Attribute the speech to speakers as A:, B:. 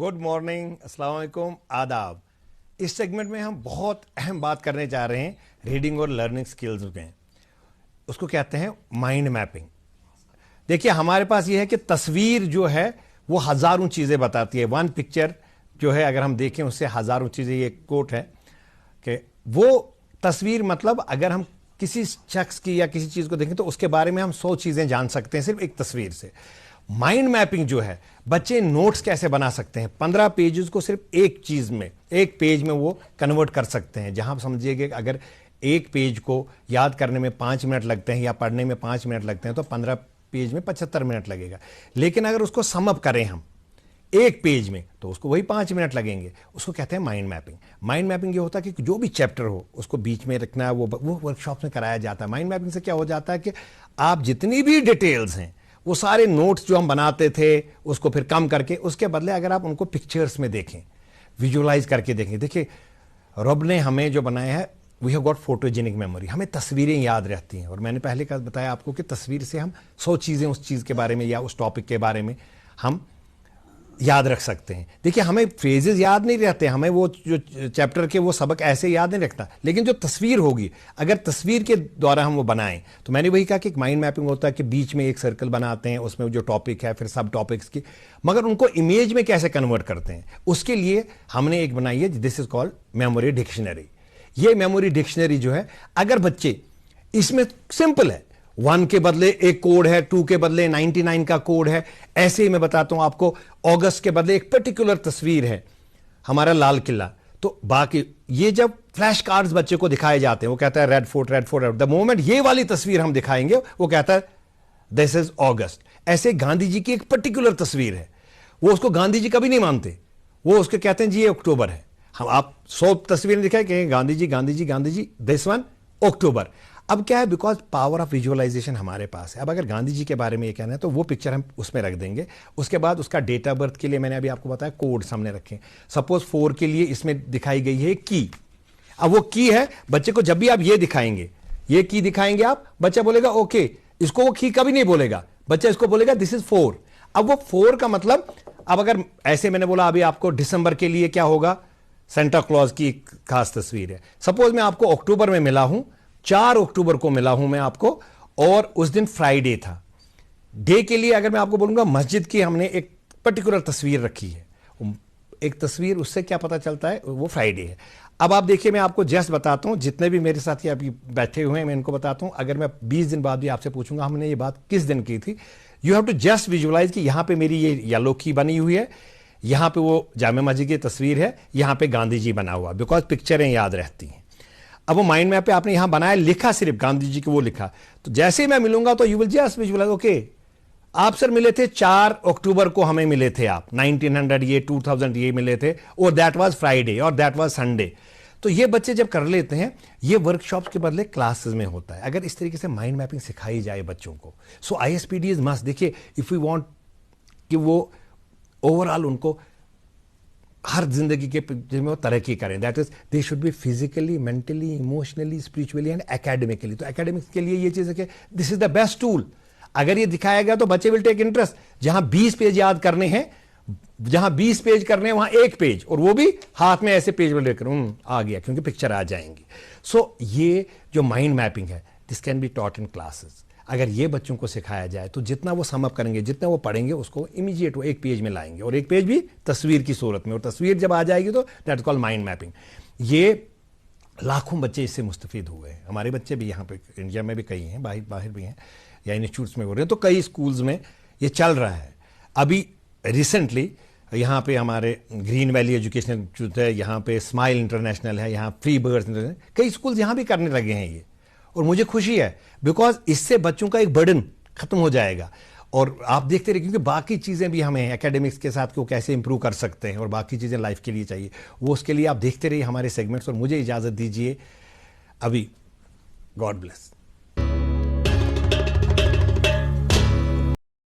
A: Good morning, अस्सलाम वालेकुम, आदाब। इस सेगमेंट में हम बहुत अहम बात करने जा रहे हैं रीडिंग और लर्निंग स्किल्स में। उसको कहते हैं माइंड मैपिंग। देखिए, हमारे पास ये है कि तस्वीर जो है वो हजारों चीज़ें बताती है। वन पिक्चर जो है अगर हम देखें उससे हजारों चीज़ें, ये कोट है कि वो तस्वीर मतलब अगर हम किसी शख्स की या किसी चीज़ को देखें तो उसके बारे में हम 100 चीज़ें जान सकते हैं सिर्फ एक तस्वीर से। माइंड मैपिंग जो है, बच्चे नोट्स कैसे बना सकते हैं, 15 पेजेस को सिर्फ एक चीज में, एक पेज में वो कन्वर्ट कर सकते हैं। जहां समझिएगा अगर एक पेज को याद करने में 5 मिनट लगते हैं या पढ़ने में 5 मिनट लगते हैं तो 15 पेज में 75 मिनट लगेगा। लेकिन अगर उसको सम अप करें हम एक पेज में तो उसको वही 5 मिनट लगेंगे। उसको कहते हैं माइंड मैपिंग। माइंड मैपिंग ये होता है कि जो भी चैप्टर हो उसको बीच में रखना है। वो वर्कशॉप में कराया जाता है। माइंड मैपिंग से क्या हो जाता है कि आप जितनी भी डिटेल्स हैं वो सारे नोट्स जो हम बनाते थे उसको फिर कम करके, उसके बदले अगर आप उनको पिक्चर्स में देखें, विजुअलाइज करके देखें। देखिए, रब ने हमें जो बनाया है, we have got photogenic memory. हमें तस्वीरें याद रहती हैं। और मैंने पहले का बताया आपको कि तस्वीर से हम 100 चीज़ें उस चीज़ के बारे में या उस टॉपिक के बारे में हम याद रख सकते हैं। देखिए, हमें फ्रेजेस याद नहीं रहते, हमें वो जो चैप्टर के वो सबक ऐसे याद नहीं रखता। लेकिन जो तस्वीर होगी, अगर तस्वीर के द्वारा हम वो बनाएं, तो मैंने वही कहा कि एक माइंड मैपिंग होता है कि बीच में एक सर्कल बनाते हैं, उसमें जो टॉपिक है फिर सब टॉपिक्स की, मगर उनको इमेज में कैसे कन्वर्ट करते हैं उसके लिए हमने एक बनाई है, this is called memory dictionary. ये मेमोरी डिक्शनरी जो है, अगर बच्चे इसमें सिंपल है, 1 के बदले एक कोड है, 2 के बदले 99 का कोड है। ऐसे ही मैं बताता हूं आपको, अगस्त के बदले एक पर्टिकुलर तस्वीर है, हमारा लाल किला। तो बाकी ये जब फ्लैश कार्ड्स बच्चे को दिखाए जाते हैं, वो कहता है red fort, red fort, the moment ये वाली तस्वीर हम दिखाएंगे वो कहता है दिस इज अगस्त। ऐसे गांधी जी की एक पर्टिकुलर तस्वीर है, वो उसको गांधी जी कभी नहीं मानते, वो उसके कहते हैं जी ये अक्टूबर है। हम आप 100 तस्वीरें दिखाए कहेंगे Gandhi ji, Gandhi ji, Gandhi ji, this one October. अब क्या है, बिकॉज पावर ऑफ विजुअलाइजेशन हमारे पास है। अब अगर गांधी जी के बारे में ये कहना है तो वो पिक्चर हम उसमें रख देंगे। उसके बाद उसका डेट ऑफ बर्थ के लिए मैंने अभी आपको बताया कोड्स हमने रखे। सपोज 4 के लिए इसमें दिखाई गई है की। अब वो की है, बच्चे को जब भी आप ये दिखाएंगे, ये की दिखाएंगे आप, बच्चा बोलेगा ओके, इसको वो की कभी नहीं बोलेगा, बच्चा इसको बोलेगा दिस इज 4। अब वो 4 का मतलब, अब अगर ऐसे मैंने बोला अभी आपको दिसंबर के लिए क्या होगा, सेंटा क्लॉज की एक खास तस्वीर है। सपोज मैं आपको अक्टूबर में मिला हूं, 4 अक्टूबर को मिला हूं मैं आपको, और उस दिन फ्राइडे था। डे के लिए अगर मैं आपको बोलूंगा मस्जिद की हमने एक पर्टिकुलर तस्वीर रखी है, एक तस्वीर, उससे क्या पता चलता है वो फ्राइडे है। अब आप देखिए, मैं आपको जस्ट बताता हूं, जितने भी मेरे साथी अभी बैठे हुए हैं मैं इनको बताता हूं। अगर मैं 20 दिन बाद भी आपसे पूछूंगा हमने ये बात किस दिन की थी, you have to just visualise कि यहां पे मेरी ये येलो की बनी हुई है, यहां पे वो जामे मस्जिद की तस्वीर है, यहां पे गांधी जी बना हुआ, बिकॉज पिक्चरें याद रहती हैं। अब वो माइंड मैप पे आपने यहां बनाया, लिखा सिर्फ गांधी जी को, वो लिखा, तो जैसे ही मैं मिलूंगा तो you will just visualise okay, आप सर मिले थे 4 अक्टूबर को, हमें मिले थे आप 1900 ये 2000 ये मिले थे, और दैट वाज फ्राइडे और दैट वाज संडे। तो ये बच्चे जब कर लेते हैं, ये वर्कशॉप्स के बदले क्लासेस में होता है। अगर इस तरीके से माइंड मैपिंग सिखाई जाए बच्चों को, सो ISPD इज मस्ट। देखिए, इफ यू वांट कि वो ओवरऑल उनको हर जिंदगी के जिसमें वो तरक्की करें, that is they should be physically, mentally, emotionally, spiritually and academically. तो एकेडमिक्स के लिए ये चीज है कि this is the best tool. अगर ये दिखाया गया तो बच्चे विल टेक इंटरेस्ट। जहां 20 पेज याद करने हैं, जहां 20 पेज करने हैं, वहां एक पेज, और वो भी हाथ में ऐसे पेज में लेकर आ गया, क्योंकि पिक्चर आ जाएंगी। सो ये जो माइंड मैपिंग है, this can be taught in classes. अगर ये बच्चों को सिखाया जाए तो जितना वो सम अप करेंगे, जितना वो पढ़ेंगे, उसको इमीडिएट वो एक पेज में लाएंगे, और एक पेज भी तस्वीर की सूरत में। और तस्वीर जब आ जाएगी तो दैट कॉल्ड माइंड मैपिंग। ये लाखों बच्चे इससे मुस्तफीद हुए हैं। हमारे बच्चे भी यहाँ पे इंडिया में भी कई हैं, बाहर भी हैं, या इंस्टीट्यूट्स में हो रहे हैं, तो कई स्कूल्स में ये चल रहा है। अभी रिसेंटली यहाँ पे हमारे ग्रीन वैली एजुकेशनल इंस्टीट्यूट है, यहाँ पे स्माइल इंटरनेशनल है, यहाँ फ्री बर्ड्स इंटरनेशनल, कई स्कूल्स यहाँ भी करने लगे हैं ये। और मुझे खुशी है, बिकॉज इससे बच्चों का एक बर्डन खत्म हो जाएगा। और आप देखते रहिए, क्योंकि बाकी चीज़ें भी हमें एकेडमिक्स के साथ को कैसे इंप्रूव कर सकते हैं और बाकी चीज़ें लाइफ के लिए चाहिए, वो उसके लिए आप देखते रहिए हमारे सेगमेंट्स। और मुझे इजाज़त दीजिए अभी। God bless.